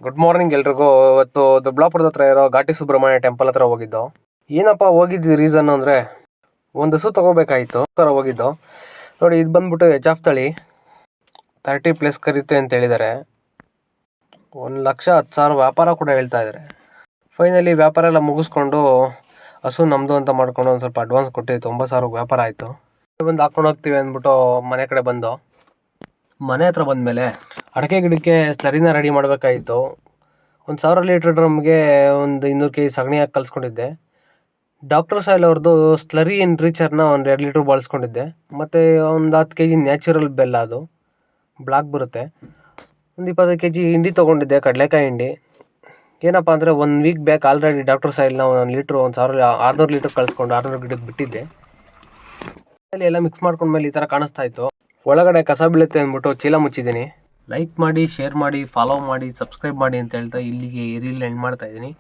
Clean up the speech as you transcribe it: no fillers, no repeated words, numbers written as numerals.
Good morning ಎಲ್ರಿಗೂ. ಇವತ್ತು ದೊಡ್ಡಬಳ್ಳಾಪುರದ ಹತ್ರ ಇರೋ ಘಾಟಿ ಸುಬ್ರಹ್ಮಣ್ಯ ಟೆಂಪಲ್ ಹತ್ರ ಹೋಗಿದ್ದು. ಏನಪ್ಪ ಹೋಗಿದ್ದು ರೀಸನ್ ಅಂದರೆ, ಒಂದು ಹಸು ತೊಗೋಬೇಕಾಯಿತು ಥರ ಹೋಗಿದ್ದು. ನೋಡಿ, ಇದು ಬಂದ್ಬಿಟ್ಟು ಎಚ್ ಆಫ್ ತಳಿ 30+ ಕರೀತೆ ಅಂತ ಹೇಳಿದ್ದಾರೆ. 1,10,000 ವ್ಯಾಪಾರ ಕೂಡ ಹೇಳ್ತಾ ಇದ್ದಾರೆ. ಫೈನಲಿ ವ್ಯಾಪಾರ ಎಲ್ಲ ಮುಗಿಸ್ಕೊಂಡು ಹಸು ನಮ್ಮದು ಅಂತ ಮಾಡ್ಕೊಂಡು ಒಂದು ಸ್ವಲ್ಪ ಅಡ್ವಾನ್ಸ್ ಕೊಟ್ಟು 90,000 ವ್ಯಾಪಾರ ಆಯಿತು. ಬಂದು ಹಾಕ್ಕೊಂಡು ಹೋಗ್ತೀವಿ ಅಂದ್ಬಿಟ್ಟು ಮನೆ ಕಡೆ ಬಂದು ಮನೆ ಹತ್ರ ಬಂದಮೇಲೆ ಅಡಿಕೆ ಗಿಡಕ್ಕೆ ಸ್ಲರಿನ ರೆಡಿ ಮಾಡಬೇಕಾಯಿತು. 1,000 ಲೀಟ್ರ್ ಡ್ರಮ್ಗೆ ಒಂದು 200 kg ಸಗಣಿ ಹಾಕಿ ಕಲಿಸ್ಕೊಂಡಿದ್ದೆ. ಡಾಕ್ಟರ್ ಸಾಯಿಲ್ ಅವ್ರದ್ದು ಸ್ಲರಿ ಎನ್ರಿಚರ್ನ ಒಂದು 2 ಲೀಟ್ರ್ ಬಳಸ್ಕೊಂಡಿದ್ದೆ. ಮತ್ತು ಒಂದು 10 kg ನ್ಯಾಚುರಲ್ ಬೆಲ್ಲ, ಅದು ಬ್ಲಾಕ್ ಬರುತ್ತೆ. ಒಂದು 25 kg ಹಿಂಡಿ ತೊಗೊಂಡಿದ್ದೆ, ಕಡಲೆಕಾಯಿ ಹಿಂಡಿ. ಏನಪ್ಪ ಅಂದರೆ 1 ವೀಕ್ ಬ್ಯಾಕ್ ಆಲ್ರೆಡಿ ಡಾಕ್ಟರ್ ಸಾಯಿಲ್ನ 1,600 ಲೀಟ್ರ್ ಕಳಿಸ್ಕೊಂಡು 600 ಗಿಡಕ್ಕೆ ಬಿಟ್ಟಿದ್ದೆ. ಅಲ್ಲಿ ಎಲ್ಲ ಮಿಕ್ಸ್ ಮಾಡ್ಕೊಂಡ್ಮೇಲೆ ಈ ಥರ ಕಾಣಿಸ್ತಾ ಇತ್ತು. ಒಳಗಡೆ ಕಸ ಬೀಳುತ್ತೆ ಅಂದ್ಬಿಟ್ಟು ಚೀಲ ಮುಚ್ಚಿದ್ದೀನಿ. ಲೈಕ್ ಮಾಡಿ, ಶೇರ್ ಮಾಡಿ, ಫಾಲೋ ಮಾಡಿ, ಸಬ್ಸ್ಕ್ರೈಬ್ ಮಾಡಿ ಅಂತ ಹೇಳ್ತಾ ಇಲ್ಲಿಗೆ ಈ ರೀಲ್ ಎಂಡ್ ಮಾಡ್ತಾಯಿದ್ದೀನಿ.